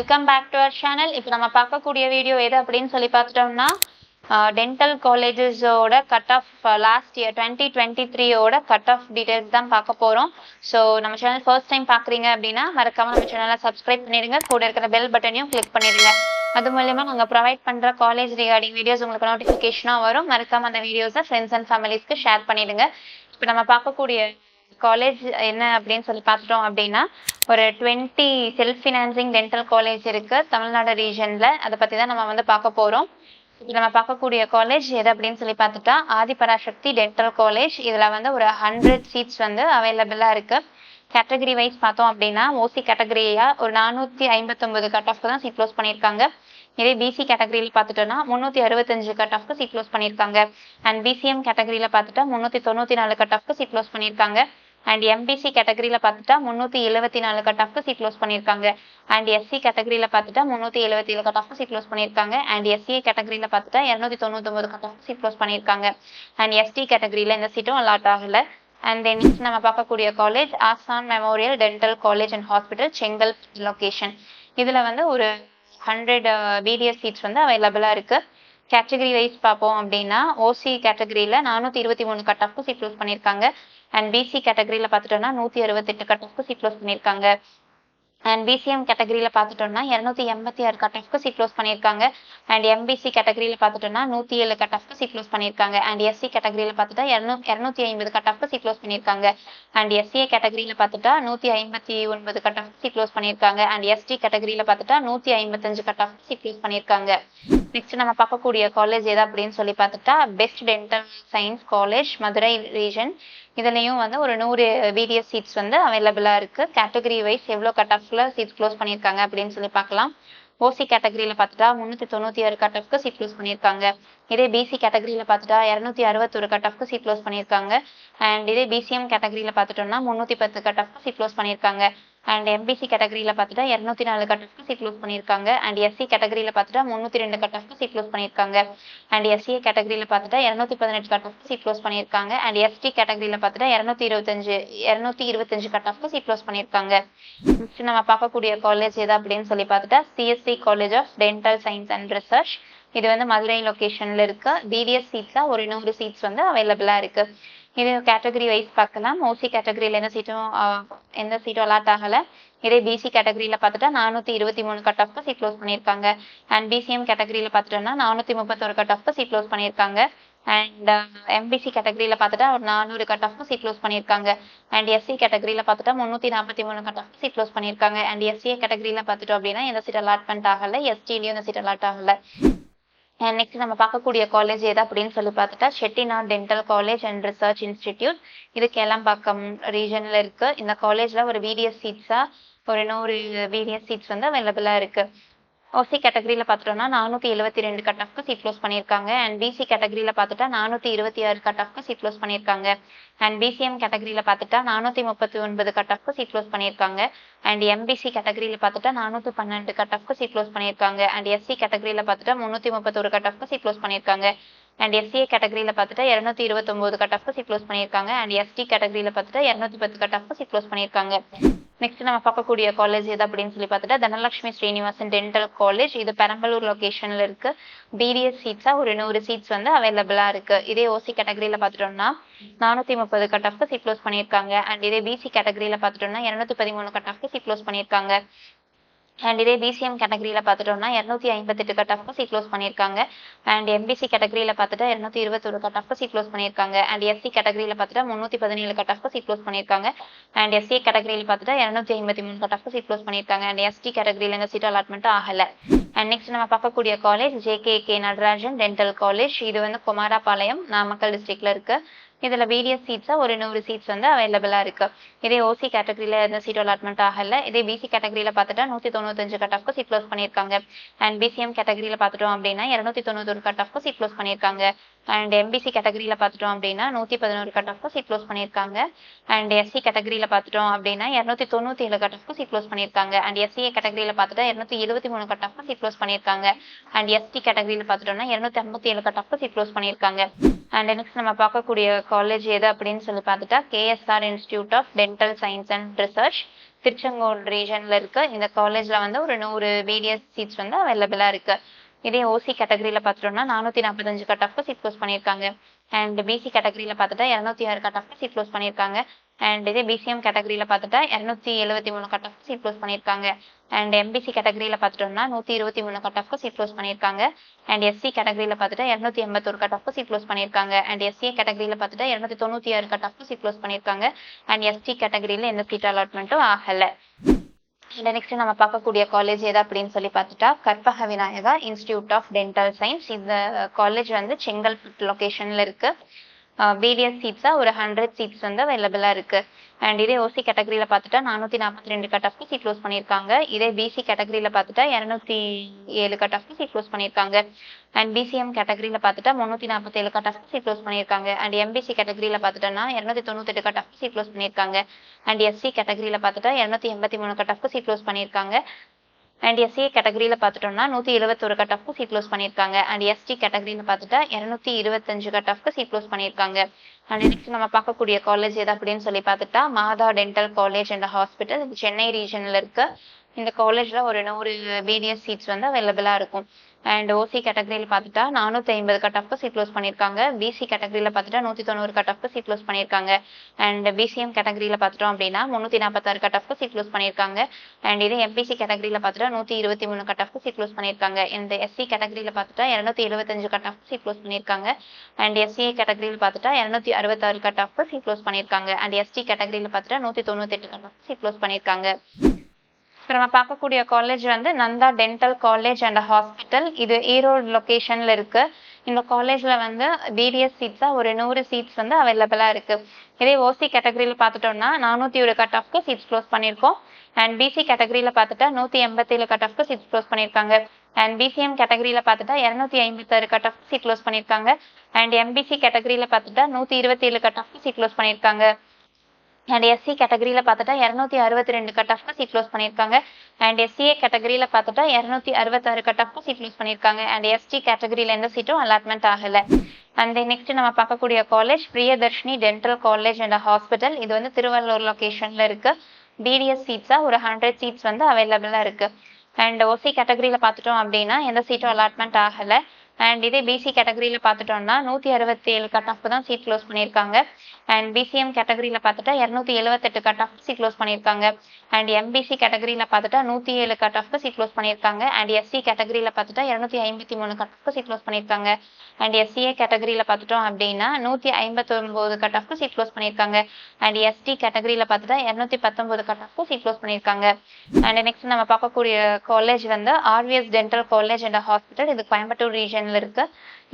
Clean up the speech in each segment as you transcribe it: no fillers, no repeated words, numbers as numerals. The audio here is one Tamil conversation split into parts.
Welcome back to our channel. இப்போ நம்ம பார்க்கக்கூடிய வீடியோ எது அப்படின்னு சொல்லி பார்த்துட்டோம்னா டென்டல் காலேஜஸோட கட் ஆஃப் லாஸ்ட் இயர் 2023ஓட கட் ஆஃப் டீடைல்ஸ் தான் பார்க்க போகிறோம். ஸோ நம்ம சேனல் ஃபர்ஸ்ட் டைம் பார்க்குறீங்க அப்படின்னா மறக்காம நம்ம சேனலை சப்ஸ்கிரைப் பண்ணிடுங்க, கூட இருக்கிற பெல் பட்டனையும் கிளிக் பண்ணிடுங்க. அது மூலயமா நாங்கள் ப்ரொவைட் பண்ணுற காலேஜ் ரிகார்டிங் வீடியோஸ் உங்களுக்கு நோட்டிஃபிகேஷனாக வரும். மறக்காம அந்த வீடியோஸை ஃப்ரெண்ட்ஸ் அண்ட் ஃபேமிலிஸ்க்கு ஷேர் பண்ணிடுங்க. இப்போ நம்ம பார்க்கக்கூடிய காலேஜ் என்ன அப்படின்னு சொல்லி பார்த்துட்டோம் அப்படின்னா ஒரு 20 செல்ஃப் ஃபினான்சிங் டென்டல் காலேஜ் இருக்கு தமிழ்நாடு ரீஜன்ல. அதை பத்தி தான் நம்ம பார்க்க போறோம். நம்ம பார்க்கக்கூடிய காலேஜ் எது அப்படின்னு சொல்லி பார்த்துட்டா ஆதிபராசக்தி டென்டல் காலேஜ். இதுல ஒரு 100 சீட்ஸ் அவைலபிளா இருக்கு. கேட்டகரி வைஸ் பார்த்தோம் அப்படின்னா ஓசி கேட்டகரியா ஒரு 459 கட் ஆஃப்க்கு தான் சீட் க்ளோஸ் பண்ணியிருக்காங்க. இதே பிசி கேட்டகரியில் பார்த்துட்டோம்னா 365 கட் ஆஃப்க்கு சீட் க்ளோஸ் பண்ணியிருக்காங்க. அண்ட் பிசிஎம் கேட்டகரியில் பார்த்துட்டா 394 கட் ஆஃப்க்கு சீட் க்ளோஸ் பண்ணியிருக்காங்க. அண்ட் எம்பிசி கேட்டகரியில் பார்த்துட்டா 374 கட் ஆஃப்க்கு சீட் க்ளோஸ் பண்ணியிருக்காங்க. அண்ட் எஸ்சி கேட்டகரியில் பார்த்துட்டா 377 கட் ஆஃப்க்கு சீட் க்ளோஸ் பண்ணியிருக்காங்க. அண்ட் எஸ்சிஏ கேட்டகரியில் பார்த்துட்டா 299 கட் ஆஃப்க்கு சீட் க்ளோஸ் பண்ணியிருக்காங்க. அண்ட் எஸ்டி கேட்டகரியில் இந்த சீட்டும் அலாட் ஆகலை. அண்ட் தென் நெக்ஸ்ட் நம்ம பார்க்கக்கூடிய காலேஜ் ஆசான் memorial dental college and hospital, செங்கல் லொகேஷன். இதில் ஒரு 100 பிடிஎஸ் சீட்ஸ் அவைலபிளாக இருக்கு. கேட்டகரி வைஸ் பார்ப்போம் அப்படின்னா ஓசி கேட்டகரியில் 423 கட் ஆஃப்க்கு சீட் க்ளோஸ் பண்ணியிருக்காங்க. அண்ட் பிசி கேட்டகரியில் பார்த்துட்டோம்னா 168 கட் ஆஃப்க்கு சீட் க்ளோஸ் பண்ணியிருக்காங்க. அண்ட் பிசிஎம் கேட்டகரியில் பார்த்துட்டோம்னா 286 கட் ஆஃப்க்கு சீட் க்ளோஸ் பண்ணியிருக்காங்க. அண்ட் எம்பிசி கேட்டகரியில் பார்த்துட்டோம்னா 107 கட் ஆஃப்க்கு சீட் க்ளோஸ் பண்ணியிருக்காங்க. அண்ட் எஸ்சி கேட்டகரியில் பார்த்துட்டா 250 கட் ஆஃப்க்கு சீட் க்ளோஸ் பண்ணியிருக்காங்க. அண்ட் எஸ்சிஏ கேட்டகரியில் பார்த்துட்டா 159 கட் ஆஃப்க்கு சீட் க்ளோஸ் பண்ணியிருக்காங்க. அண்ட் எஸ்டி கேட்டகரியில் பார்த்துட்டா 155 கட் ஆஃப்க்கு சீட் க்ளோஸ் பண்ணியிருக்காங்க. நெக்ஸ்ட் நம்ம பார்க்கக்கூடிய காலேஜ் எது அப்படின்னு சொல்லி பார்த்துட்டா best dental science college, Madurai region. இதுலயும் ஒரு 100 பிடிஎஸ் சீட்ஸ் அவைலபிளா இருக்கு. கேட்டகரி வைஸ் எவ்வளோ கட் ஆஃப்ல சீட்ஸ் க்ளோஸ் பண்ணியிருக்காங்க அப்படின்னு சொல்லி பார்க்கலாம். ஓசி கேட்டகரியில் பார்த்துட்டா 396 கட் ஆஃப்க்கு சீட் க்ளோஸ் பண்ணியிருக்காங்க. இதே பிசி கேட்டகரியில் பார்த்துட்டா 261 கட் ஆஃப்க்கு சீட் க்ளோஸ் பண்ணியிருக்காங்க. அண்ட் இதே பிசிஎம் கேட்டகரியில் பார்த்துட்டோம்னா 310 கட் ஆஃப்க்கு சீட் க்ளோஸ் பண்ணியிருக்காங்க. அண்ட் எம்பிசி கேட்டகரியில் பார்த்துட்டா 204 கட் ஆஃப்க்கு சீட் க்ளோஸ் பண்ணியிருக்காங்க. அண்ட் எஸ்சி கேட்டகரியில் பார்த்துட்டா 302 கட் ஆஃப்க்கு சீட் க்ளோஸ் பண்ணியிருக்காங்க. அண்ட் எஸ்சிஏ கேட்டகரியில் பார்த்துட்டா 218 கட் ஆஃப்க்கு சீட் க்ளோஸ் பண்ணியிருக்காங்க. அண்ட் எஸ்டி கேட்டகரியில் பார்த்துட்டா 225 கட் ஆஃப்க்கு சீட் க்ளோஸ் பண்ணியிருக்காங்க. நெக்ஸ்ட் நம்ம பார்க்கக்கூடிய காலேஜ் எது அப்படின்னு சொல்லி பார்த்துட்டா CSC college of dental science and research. இது மதுரை லொகேஷன்ல இருக்கு. பிடிஎஸ் சீட்ஸா ஒரு 100 சீட்ஸ் அவைலபிளா இருக்கு. இது கேட்டகரி வைஸ் பார்க்கலாம். ஓசி கேட்டகரியில் எந்த சீட்டும் அலாட் ஆகல. இதே பிசி கேட்டகரியில் பார்த்துட்டா 423 கட் ஆஃப்க்கு சீட் க்ளோஸ் பண்ணியிருக்காங்க. அண்ட் பிசிஎம் கேட்டகரியில் பார்த்துட்டோம்னா 431 கட் ஆஃப்க்கு சீட் க்ளோஸ் பண்ணியிருக்காங்க. அண்ட் எம்பிசி கேட்டகரியில் பார்த்துட்டா ஒரு 400 கட் ஆஃப்க்கு சீட் க்ளோஸ் பண்ணியிருக்காங்க. அண்ட் எஸ்சி கேட்டகரியில் பார்த்துட்டா 343 கட் ஆஃப்க்கு சீட் க்ளோஸ் பண்ணியிருக்காங்க. அண்ட் எஸ்சிஏ கேட்டகரியில் பார்த்துட்டோம் அப்படின்னா எந்த சீட் அலாட்மெண்ட் ஆகல. எஸ்டிலையும் இந்த சீட் அலாட் ஆகல. நெக்ஸ்ட் நம்ம பார்க்கக்கூடிய காலேஜ் எது அப்படின்னு சொல்லி பார்த்துட்டா Chettinad dental college and research institute. இது கேளம்பாக்கம் ரீஜன்ல இருக்கு. இந்த காலேஜ்ல ஒரு பிடிஎஸ் சீட்ஸா ஒரு 100 பிடிஎஸ் சீட்ஸ் அவைலபிளா இருக்கு. ஓசி கேட்டகரியில் பார்த்துட்டோம்னா 472 கட் ஆஃப்க்கு சீட் க்ளோஸ் பண்ணியிருக்காங்க. அண்ட் பிசி கேட்டகரியில் பார்த்துட்டா 426 கட் ஆஃப்க்கு சீட் க்ளோஸ் பண்ணியிருக்காங்க. அண்ட் பிசிஎம் கேட்டகரியில் பார்த்துட்டா 439 கட் ஆஃப்க்கு சீட் க்ளோஸ் பண்ணியிருக்காங்க. அண்ட் எம்பிசி கேட்டகரியில் பார்த்துட்டா 412 கட் ஆஃப்க்கு சீட் க்ளோஸ் பண்ணியிருக்காங்க. அண்ட் எஸ்சி கேட்டகரியில் பார்த்துட்டா 331 கட் ஆஃப்க்கு சீட் க்ளோஸ் பண்ணியிருக்காங்க. அண்ட் எஸ்சிஏ கேட்டகரியில் பார்த்துட்டா 229 கட் ஆஃப்க்கு சீட் க்ளோஸ் பண்ணியிருக்காங்க. அண்ட் எஸ்டி கேட்டகரியில் பார்த்துட்டா 210 கட் ஆஃப்க்கு சீட் க்ளோஸ் பண்ணியிருக்காங்க. நெக்ஸ்ட் நம்ம பார்க்கக்கூடிய காலேஜ் எது அப்படின்னு சொல்லி பார்த்துட்டா தனலட்சுமி ஸ்ரீனிவாசன் டென்டல் காலேஜ். இது பெரம்பலூர் லொகேஷன்ல இருக்கு. பிடிஎஸ் சீட்ஸா ஒரு 100 சீட்ஸ் அவைலபிளா இருக்கு. இதே ஓசி கேட்டகரியில பார்த்துட்டோம்னா 430 கட் ஆஃப்க்கு சீட் க்ளோஸ் பண்ணியிருக்காங்க. அண்ட் இதே பிசி கேட்டகரியில பார்த்துட்டோம்னா 213 கட் ஆஃப்க்கு சீட் க்ளோஸ் பண்ணியிருக்காங்க. அண்ட் இதே பிசிஎம் கேட்டகரியில் பார்த்துட்டோம்னா 258 கட் ஆஃப்க்கு சீட் க்ளோஸ் பண்ணியிருக்காங்க. அண்ட் எம்பிசி கேட்டகரியில் பார்த்துட்டா 221 கட் ஆஃப்க்கு சீட் க்ளோஸ் பண்ணியிருக்காங்க. அண்ட் எஸ்சி கேட்டகரியில் பார்த்துட்டா 317 கட் ஆஃப்க்கு சீட் க்ளோஸ் பண்ணியிருக்காங்க. அண்ட் எஸ்சி கேட்டகரியில் பார்த்துட்டா 253 கட் ஆஃப்க்கு சீட் க்ளோஸ் பண்ணியிருக்காங்க. அண்ட் எஸ்டி கேட்டகரியில் இந்த சீட் அலாட்மெண்ட் ஆகலை. அண்ட் நெக்ஸ்ட் நம்ம பார்க்கக்கூடிய college JK Natarajan dental college. இது குமாரபாளையம், நாமக்கல் டிஸ்ட்ரிக்ட்ல இருக்கு. இதுல பிடிஎஸ் சீட்ஸா ஒரு 100 சீட்ஸ் அவைலபிளா இருக்கு. இதே ஓசி கேட்டகரியில இந்த சீட் அலாட்மெண்ட் ஆகல. இதே பிசி கேட்டகரியில பார்த்துட்டா 195 கட் ஆஃப்க்கு சீட் க்ளோஸ் பண்ணியிருக்காங்க. அண்ட் பிசிஎம் கேட்டகரியில பார்த்துட்டோம் அப்படின்னா 291 கட் ஆஃப்க்கு சீட் க்ளோஸ் பண்ணியிருக்காங்க. அண்ட் எம்பிசி கேட்டகரியில பார்த்துட்டோம் அப்படின்னா 111 கட் ஆஃப்க்கு சீட் க்ளோஸ் பண்ணியிருக்காங்க. அண்ட் எஸ்சி கேட்டகரியில பார்த்துட்டோம் அப்படின்னா 297 கட் ஆஃப்க்கு சீட் க்ளோஸ் பண்ணியிருக்காங்க. அண்ட் எஸ்சிஏ கேட்டகரியில பார்த்துட்டா 273 கட் ஆஃப்க்கு சீட் க்ளோஸ் பண்ணியிருக்காங்க. அண்ட் எஸ்டி கேட்டகரியில பார்த்துட்டோம்னா 257 கட் ஆஃப்க்கு சீட் க்ளோஸ் பண்ணியிருக்காங்க. அண்ட் நெக்ஸ்ட் நம்ம பார்க்கக்கூடிய காலேஜ் எது அப்படின்னு சொல்லி பார்த்துட்டா KSR Institute of dental science and Research. Tiruchengode ரீஜன்ல இருக்கு. இந்த காலேஜ்ல வந்து ஒரு 100 பிடிஎஸ் சீட்ஸ் வந்து அவைலபிளா இருக்கு. இதே ஓசி கேட்டகரியில பார்த்துட்டோம்னா 445 கட் ஆஃப்க்கு சீட் க்ளோஸ் பண்ணியிருக்காங்க. அண்ட் பிசி கேட்டகரியில பார்த்துட்டா 206 கட் ஆஃப்க்கு சீட் க்ளோஸ் பண்ணியிருக்காங்க. அண்ட் இதே பிசிஎம் கேட்டகரியில பார்த்துட்டா 273 கட் ஆஃப் சீட் க்ளோஸ் பண்ணியிருக்காங்க. அண்ட் எம்பிசி கேட்டகரியில பார்த்துட்டோம்னா 123 கட் ஆஃப்க்கு சீட் க்ளோஸ் பண்ணியிருக்காங்க. அண்ட் எஸ்சி கேட்டகரியில பார்த்துட்டா 281 கட் ஆஃப்க்கு சீட் க்ளோஸ் பண்ணியிருக்காங்க. அண்ட் எஸ்சிஏ கேட்டகரியில பார்த்துட்டா 296 கட் ஆஃப்க்கு சீட் க்ளோஸ் பண்ணியிருக்காங்க. அண்ட் எஸ்டி கேட்டகரியில எந்த சீட் அலாட்மெண்ட்டும் ஆகல. நெக்ஸ்ட் நம்ம பார்க்கக்கூடிய காலேஜ் எது அப்படின்னு சொல்லி பார்த்துட்டா Karpaga Vinayaga Institute of dental Science. இந்த காலேஜ் வந்து செங்கல்பட்டு லொகேஷன்ல இருக்கு. பிடிஎஸ் சீட்ஸா ஒரு 100 சீட்ஸ் வந்து அவைலபிளா இருக்கு. அண்ட் இதே ஓசி கேட்டகரியில பார்த்துட்டா 442 கட் ஆஃப்க்கு சீட் க்ளோஸ் பண்ணியிருக்காங்க. இதே பிசி கேட்டகரியில பார்த்துட்டா 207 கட் ஆஃப்க்கு சீட் க்ளோஸ் பண்ணியிருக்காங்க. அண்ட் பிசிஎம் கேட்டகரியில பார்த்துட்டா 347 கட் ஆஃப்க்கு சீட் க்ளோஸ் பண்ணியிருக்காங்க. அண்ட் எம்பிசி கேட்டகரியில பார்த்துட்டோம்னா 298 கட் ஆஃப்க்கு சீட் க்ளோஸ் பண்ணியிருக்காங்க. அண்ட் எஸ்சி கேட்டகரியில பார்த்துட்டா 283 கட் ஆஃப்க்கு சீட் க்ளோஸ் பண்ணியிருக்காங்க. அண்ட் எஸ்சிஏ கேட்டகரியில பார்த்துட்டோம்னா 171 கட் ஆஃப்க்கு சீட் க்ளோஸ் பண்ணியிருக்காங்க. அண்ட் எஸ்டி கேட்டகரியில பார்த்துட்டா 225 கட் ஆஃப்க்கு சீட் க்ளோஸ் பண்ணியிருக்காங்க. அண்ட் நெக்ஸ்ட் நம்ம பார்க்கக்கூடிய காலேஜ் எது அப்படின்னு சொல்லி பார்த்துட்டா மாதா டென்டல் காலேஜ் அண்ட் ஹாஸ்பிட்டல். இது சென்னை ரீஜன்ல இருக்கு. இந்த காலேஜ்ல ஒரு 100 பிடிஎஸ் சீட்ஸ் வந்து அவைலபிளா இருக்கும். அண்ட் ஓசி கேட்டகரியில பார்த்துட்டா 450 கட் ஆஃப்க்கு சீட் க்ளோஸ் பண்ணியிருக்காங்க. பிசி கேட்டகரியில பார்த்துட்டா 190 கட் ஆஃப்க்கு சீட் க்ளோஸ் பண்ணியிருக்காங்க. அண்ட் பிசிஎம் கேட்டகரியில பார்த்துட்டோம் அப்படின்னா 346 கட் ஆஃப்க்கு சீட் க்ளோஸ் பண்ணியிருக்காங்க. அண்ட் இதே எம்பிசி கேட்டகரியில பார்த்துட்டா 123 கட் ஆஃப்க்கு சீட் க்ளோஸ் பண்ணியிருக்காங்க. இந்த எஸ்சி கேட்டகரியில பார்த்துட்டா 275 கட் ஆஃப்க்கு சீட் க்ளோஸ் பண்ணியிருக்காங்க. அண்ட் எஸ்சிஏ கேட்டகரியில பார்த்துட்டா 266 கட் ஆஃப்க்கு சீட் க்ளோஸ் பண்ணியிருக்காங்க. அண்ட் எஸ்டி கேட்டகரியில பார்த்துட்டா 198 கட் ஆஃப்க்கு சீட் க்ளோஸ் பண்ணியிருக்காங்க. இப்போ நம்ம பார்க்கக்கூடிய காலேஜ் வந்து Nanda dental college and hospital. இது ஈரோடு லொகேஷன்ல இருக்கு. இந்த காலேஜ்ல வந்து பிடிஎஸ் சீட்ஸா ஒரு 100 சீட்ஸ் வந்து அவைலபிளா இருக்கு. இதே ஓசி கேட்டகரியில பார்த்துட்டோம்னா 401 கட் ஆஃப்க்கு சீட்ஸ் க்ளோஸ் பண்ணியிருக்கோம். அண்ட் பிசி கேட்டகரியில பார்த்துட்டா 187 கட் ஆஃப்க்கு சீட்ஸ் க்ளோஸ் பண்ணியிருக்காங்க. அண்ட் பிசிஎம் கேட்டகரியில பார்த்துட்டா 256 கட் ஆஃப் சீட் க்ளோஸ் பண்ணியிருக்காங்க. அண்ட் எம்பிசி கேட்டகரியில பார்த்துட்டா 127 கட் ஆஃப்க்கு சீட் க்ளோஸ் பண்ணியிருக்காங்க. அண்ட் எஸ்சி கேட்டகரியில பார்த்துட்டா 262 கட் ஆஃப்க்கு சீட் க்ளோஸ் பண்ணியிருக்காங்க. அண்ட் எஸ்சிஏ கேட்டகரியில பார்த்துட்டா 266 கட் ஆஃப்க்கு சீட் க்ளோஸ் பண்ணியிருக்காங்க. அண்ட் எஸ்டி கேட்டகரியில எந்த சீட்டும் அலாட்மெண்ட் ஆகல. அண்ட் நெக்ஸ்ட் நம்ம பார்க்கக்கூடிய college Priyadarshini dental college and hospital. இது வந்து திருவள்ளூர் லொகேஷன்ல இருக்கு. பிடிஎஸ் சீட்ஸா ஒரு 100 சீட்ஸ் வந்து அவைலபிளா இருக்கு. அண்ட் ஓசி கேட்டகரியில பார்த்துட்டோம் அப்படின்னா எந்த சீட்டும் அலாட்மெண்ட் ஆகல. அண்ட் இதே பிசி கேட்டகரியில பார்த்துட்டோம்னா 167 கட் ஆஃப் தான் சீட் க்ளோஸ் பண்ணியிருக்காங்க. அண்ட் பிசிஎம் கேட்டகரியில பார்த்துட்டா 278 கட் ஆஃப் சீட் க்ளோஸ் பண்ணியிருக்காங்க. அண்ட் எம்பிசி கேட்டகரியில பார்த்துட்டா 107 கட் ஆஃப்க்கு சீட் க்ளோஸ் பண்ணியிருக்காங்க. அண்ட் எஸ்சி கேட்டகரியில பார்த்துட்டா 253 கட் ஆஃப்க்கு சீட் க்ளோஸ் பண்ணியிருக்காங்க. அண்ட் எஸ்சிஏ கேட்டகரியில பார்த்துட்டோம் அப்படின்னா 159 கட் ஆஃப்க்கு சீட் க்ளோஸ் பண்ணியிருக்காங்க. அண்ட் எஸ்டி கேட்டகரியில பார்த்துட்டா 219 கட் ஆஃப்க்கு சீட் க்ளோஸ் பண்ணியிருக்காங்க. அண்ட் நெக்ஸ்ட் நம்ம பார்க்கக்கூடிய காலேஜ் வந்து RVS dental college and hospital. இது கோயம்புத்தூர் ரீஜன்ல இருக்கு.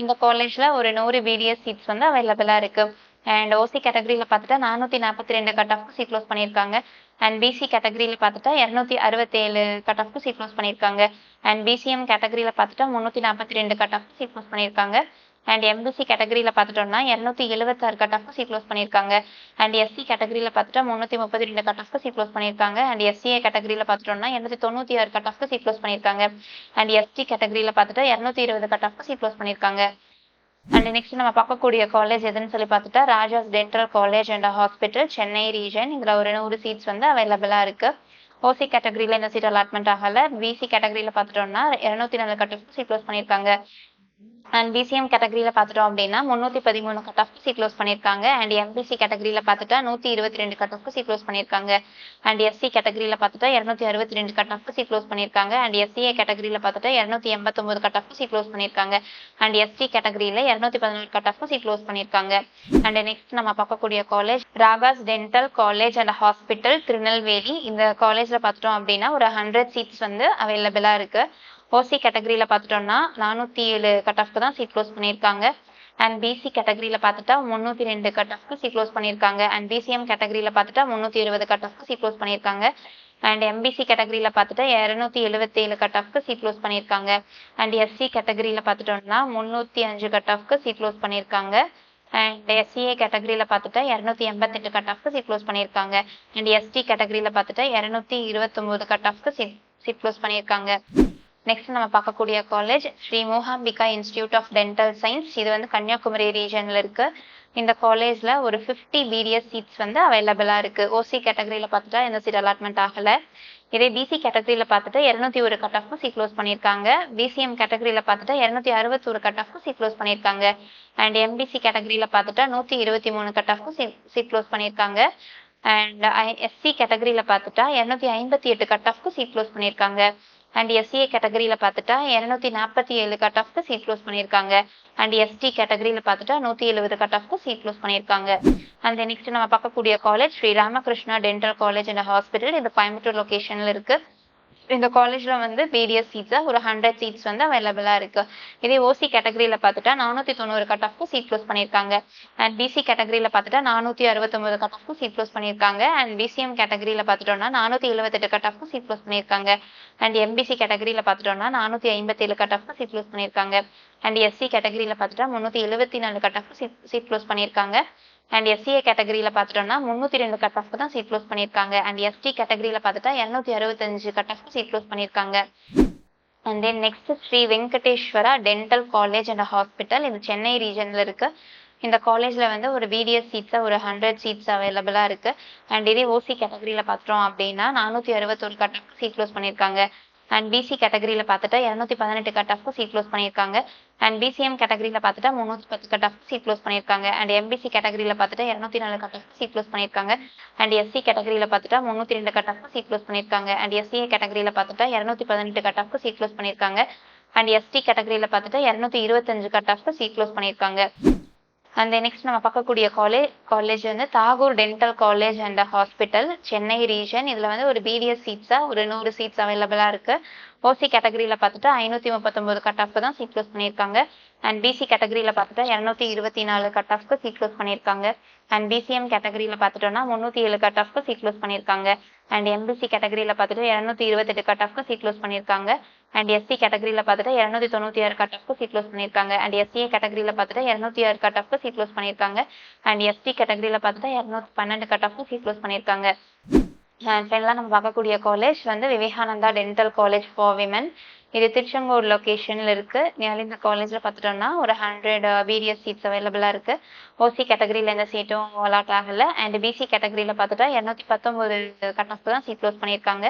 இந்த காலேஜ்ல ஒரு 100 பிடிஎஸ் சீட்ஸ் வந்து அவைலபிளா இருக்கு. அண்ட் ஓசி கேட்டகரியில பார்த்துட்டா 442 கட் ஆஃப்க்கு சீட் க்ளோஸ் பண்ணியிருக்காங்க. அண்ட் பிசி கேட்டகரியில பார்த்துட்டா 267 கட் ஆஃப்க்கு சீட் க்ளோஸ் பண்ணியிருக்காங்க. அண்ட் பிசிஎம் கேட்டகரியில பார்த்துட்டா 342 கட் ஆஃப்க்கு சீட் க்ளோஸ் பண்ணியிருக்காங்க. அண்ட் எம்பிசி கேட்டகரியில பார்த்துட்டோம்னா 276 கட் ஆஃப்க்கு சீட் க்ளோஸ் பண்ணியிருக்காங்க. அண்ட் எஸ்சி கேட்டகரியில பார்த்துட்டா 332 கட் ஆஃப்க்கு சீட் க்ளோஸ் பண்ணியிருக்காங்க. அண்ட் எஸ்சிஏ கேட்டகரியில பார்த்துட்டோம்னா 296 கட் ஆஃப்க்கு சீட் க்ளோஸ் பண்ணியிருக்காங்க. அண்ட் எஸ்டி கேட்டகரியில பார்த்துட்டா 220 கட் ஆஃப்க்கு சீட் க்ளோஸ் பண்ணியிருக்காங்க. அண்ட் நெக்ஸ்ட் நம்ம பார்க்கக்கூடிய காலேஜ் எதுன்னு சொல்லி பார்த்துட்டா Raja's dental college and hospital Chennai region. இதுல ஒரு 100 சீட்ஸ் வந்து அவைலபிளா இருக்கு. ஓசி கேட்டகரியில இந்த சீட் அலாட்மெண்ட் ஆகல. பிசி கேட்டகரியில பார்த்துட்டோம்னா 204 கட் ஆஃப் சீட் க்ளோஸ் பண்ணியிருக்காங்க. அண்ட் பிசிஎம் கேட்டகரியில பார்த்துட்டோம் அப்படின்னா 313 கட் ஆஃப் சீட் க்ளோஸ் பண்ணியிருக்காங்க. அண்ட் எம்பிசி கேட்டகரியில பார்த்துட்டா 122 கட் ஆஃப் சீட் க்ளோஸ் பண்ணியிருக்காங்க. அண்ட் எஸ்சி கேட்டகரியில பார்த்துட்டா 262 கட் ஆஃப் சீட் க்ளோஸ் பண்ணியிருக்காங்க. அண்ட் எஸ்சிஏ கேட்டகரியில பார்த்துட்டா 289 கட் ஆஃப் சீட் க்ளோஸ் பண்ணியிருக்காங்க. அண்ட் எஸ்டி கேட்டகரியில 216 கட் ஆஃப் சீட் க்ளோஸ் பண்ணியிருக்காங்க. அண்ட் நெக்ஸ்ட் நம்ம பார்க்கக்கூடிய college Raga's dental college and hospital Tirunelveli. இந்த காலேஜ்ல பார்த்துட்டோம் அப்படின்னா ஒரு 100 சீட்ஸ் வந்து அவைலபிளா இருக்கு. ஓசி கேட்டகரியில பார்த்துட்டோம்னா 407 கட் ஆஃப்க்கு தான் சீட் க்ளோஸ் பண்ணியிருக்காங்க. அண்ட் பிசி கேட்டகரியில பார்த்துட்டா 302 கட் ஆஃப்க்கு சீட் க்ளோஸ் பண்ணியிருக்காங்க. அண்ட் பிசிஎம் கேட்டகரியில பார்த்துட்டா 320 கட் ஆஃப்க்கு சீட் க்ளோஸ் பண்ணியிருக்காங்க. அண்ட் எம்பிசி கேட்டகரியில பார்த்துட்டா 277 கட் ஆஃப்க்கு சீட் க்ளோஸ் பண்ணியிருக்காங்க. அண்ட் எஸ்சி கேட்டகரியில பார்த்துட்டோம்னா 305 கட் ஆஃப்க்கு சீட் க்ளோஸ் பண்ணியிருக்காங்க. அண்ட் எஸ்சிஏ கேட்டகரியில பார்த்துட்டா 288 கட் ஆஃப்க்கு சீட் க்ளோஸ் பண்ணியிருக்காங்க. அண்ட் எஸ்டி கேட்டகரியில பார்த்துட்டா 229 கட் ஆஃப்க்கு சீட் க்ளோஸ் பண்ணியிருக்காங்க. நெக்ஸ்ட் நம்ம பார்க்கக்கூடிய college Sri Mookambika institute of dental science. இது வந்து கன்னியாகுமரி ரீஜன்ல இருக்கு. இந்த காலேஜ்ல ஒரு 50 பிடிஎஸ் சீட்ஸ் வந்து அவைலபிளா இருக்கு. ஓசி கேட்டகரியில பார்த்துட்டா எந்த சீட் அலாட்மெண்ட் ஆகல. இதே பிசி கேட்டகரியில பார்த்துட்டு 201 கட் ஆஃப்க்கு சீட் க்ளோஸ் பண்ணியிருக்காங்க. பிசிஎம் கேட்டகரியில பார்த்துட்டு 261 கட் ஆஃப்க்கு சீட் க்ளோஸ் பண்ணியிருக்காங்க. அண்ட் எம்பிசி கேட்டகரியில பார்த்துட்டா 123 கட் ஆஃப்க்கு சீட் க்ளோஸ் பண்ணியிருக்காங்க. அண்ட் எஸ்சி கேட்டகரியில பார்த்துட்டா 258 கட் ஆஃப்க்கு சீட் க்ளோஸ் பண்ணியிருக்காங்க. அண்ட் எஸ்சிஏ கேட்டகரியில பார்த்துட்டா 247 கட் ஆஃப்க்கு சீட் க்ளோஸ் பண்ணியிருக்காங்க. அண்ட் எஸ்டி கேட்டகரியில பார்த்துட்டா 170 கட் ஆஃப்க்கு சீட் க்ளோஸ் பண்ணியிருக்காங்க. அண்ட் நெக்ஸ்ட் நம்ம பார்க்கக்கூடிய college Sri Ramakrishna dental college and hospital. இது கோயம்புத்தூர் லொகேஷன்ல இருக்கு. இந்த காலேஜ்ல வந்து பிடிஎஸ் சீட்ஸா ஒரு 100 சீட்ஸ் வந்து அவைலபிளா இருக்கு. இதே ஓசி கேட்டகரியில பார்த்துட்டா 490 கட் ஆஃப்க்கு சீட் க்ளோஸ் பண்ணியிருக்காங்க. அண்ட் பிசி கேட்டகரியில பார்த்துட்டா 469 கட் ஆஃப்க்கு சீட் க்ளோஸ் பண்ணியிருக்காங்க. அண்ட் பிசிஎம் கேட்டகரியில பார்த்துட்டோம்னா 478 கட் ஆஃப்க்கு சீட் க்ளோஸ் பண்ணியிருக்காங்க. அண்ட் எம்பிசி கேட்டகரியில பார்த்துட்டோம்னா 457 கட் ஆஃப்க்கு சீட் க்ளோஸ் பண்ணியிருக்காங்க. அண்ட் எஸ்சி கேட்டகரியில பார்த்துட்டா 374 கட் ஆஃப்க்கு சீட் க்ளோஸ் பண்ணியிருக்காங்க. அண்ட் எஸ்சிஏ கேட்டகரியில பார்த்துட்டோம்னா 302 கட் ஆஃப்க்கு தான் சீட் க்ளோஸ் பண்ணியிருக்காங்க. அண்ட் எஸ்டி கேட்டகரியில பார்த்துட்டா 265 கட் ஆஃப்க்கு சீட் க்ளோஸ் பண்ணியிருக்காங்க. And then next Sri Venkateswara dental college and hospital. இது சென்னை ரீஜன்ல இருக்கு. இந்த காலேஜ்ல வந்து ஒரு பிடிஎஸ் சீட்ஸா ஒரு 100 சீட்ஸ் அவைலபிளா இருக்கு. அண்ட் இதே ஓசி கேட்டகரியில பார்த்துட்டோம் அப்படின்னா 461 கட் ஆஃப்க்கு சீட் க்ளோஸ் பண்ணியிருக்காங்க. அண்ட் பிசி கேட்டகரியில பார்த்துட்டா 218 கட் ஆஃப்க்கு சீட் க்ளோஸ் பண்ணியிருக்காங்க. அண்ட் பிசிஎம் கேட்டகரியில பார்த்துட்டா 310 கட் ஆஃப்க்கு சீட் க்ளோஸ் பண்ணியிருக்காங்க. அண்ட் எம்பிசி கேட்டகரியில பார்த்துட்டா 204 கட் ஆஃப்க்கு சீட் க்ளோஸ் பண்ணியிருக்காங்க. அண்ட் எஸ்சி கேட்டகரியில பார்த்துட்டா 302 கட் ஆஃப்க்கு சீட் க்ளோஸ் பண்ணியிருக்காங்க. அண்ட் எஸ்சிஏ கேட்டகரியில பார்த்துட்டா 218 கட் ஆஃப்க்கு சீட் க்ளோஸ் பண்ணியிருக்காங்க. அண்ட் எஸ்டி கேட்டகரியில பார்த்துட்டா 225 கட் ஆஃப்க்கு சீட் க்ளோஸ் பண்ணியிருக்காங்க. அண்ட் நெக்ஸ்ட் நம்ம பார்க்கக்கூடிய காலேஜ் வந்து Tagore dental college and hospital Chennai region. இதுல வந்து ஒரு பிடிஎஸ் சீட்ஸா ஒரு 100 சீட்ஸ் அவைலபிளா இருக்கு. ஓசி கேட்டகரியில பார்த்துட்டு 539 கட் ஆஃப்க்கு தான் சீட் க்ளோஸ் பண்ணியிருக்காங்க. அண்ட் பிசி கேட்டகரியில பார்த்துட்டு 224 கட் ஆஃப்க்கு சீட் க்ளோஸ் பண்ணியிருக்காங்க. அண்ட் பிசிஎம் கேட்டகரியில பார்த்துட்டோம்னா 307 கட் ஆஃப்க்கு சீட் க்ளோஸ் பண்ணியிருக்காங்க. அண்ட் எம்பிசி கேட்டகரியில பார்த்துட்டு 228 கட் ஆஃப்க்கு சீட் க்ளோஸ் பண்ணியிருக்காங்க. அண்ட் எஸ்சி கேட்டகரியில பார்த்துட்டு 296 கட் ஆஃப்க்கு சீட் க்ளோஸ் பண்ணியிருக்காங்க. அண்ட் எஸ்சிஏ கேட்டகரியில பார்த்துட்டு 206 கட் ஆஃப்க்கு சீட் க்ளோஸ் பண்ணியிருக்காங்க. அண்ட் எஸ்டி கேட்டகரியில பார்த்துட்டு 212 கட் ஆஃப்க்கு சீட் க்ளோஸ் பண்ணியிருக்காங்க. அண்ட் ஃபைனலாக நம்ம பார்க்கக்கூடிய காலேஜ் வந்து Vivekananda dental college for women. இது திருச்செங்கோடு லொகேஷன்ல இருக்கு. இந்த காலேஜ்ல பார்த்துட்டோம்னா ஒரு 100 பிடிஎஸ் சீட்ஸ் அவைலபிளா இருக்கு. ஓசி கேட்டகரியில எந்த சீட்டும் அலாட் ஆகல. அண்ட் பிசி கேட்டகரியில பார்த்துட்டா 219 கட் ஆஃப்க்கு தான் சீட் க்ளோஸ் பண்ணியிருக்காங்க.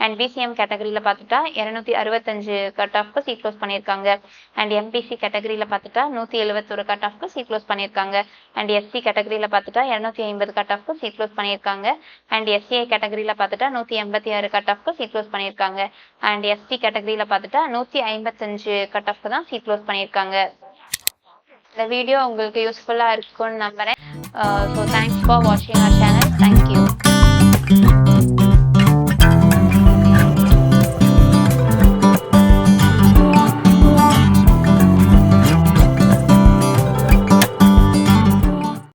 அண்ட் பிசிஎம் கேட்டகரியில பார்த்துட்டா 265 கட் ஆஃப்க்கு சீட் க்ளோஸ் பண்ணியிருக்காங்க. அண்ட் எம்பிசி கேட்டகரியில பார்த்துட்டா 171 கட் ஆஃப்க்கு சீட் க்ளோஸ் பண்ணியிருக்காங்க. அண்ட் எஸ்சி கேட்டகரியில பார்த்துட்டா 250 கட் ஆஃப்க்கு சீட் க்ளோஸ் பண்ணியிருக்காங்க. அண்ட் எஸ்சிஏ கேட்டகரியில பார்த்துட்டா 186 கட் ஆஃப்க்கு சீட் க்ளோஸ் பண்ணியிருக்காங்க. அண்ட் எஸ்டி கேட்டகரியில பார்த்துட்டா 155 கட் ஆஃப்க்கு தான் சீட் க்ளோஸ் பண்ணியிருக்காங்க. இந்த வீடியோ உங்களுக்கு யூஸ்ஃபுல்லா இருக்கும்னு நம்புறேன். ஸோ தேங்க்ஸ் ஃபார் வாட்சிங் அவர் சேனல். தேங்க்யூ.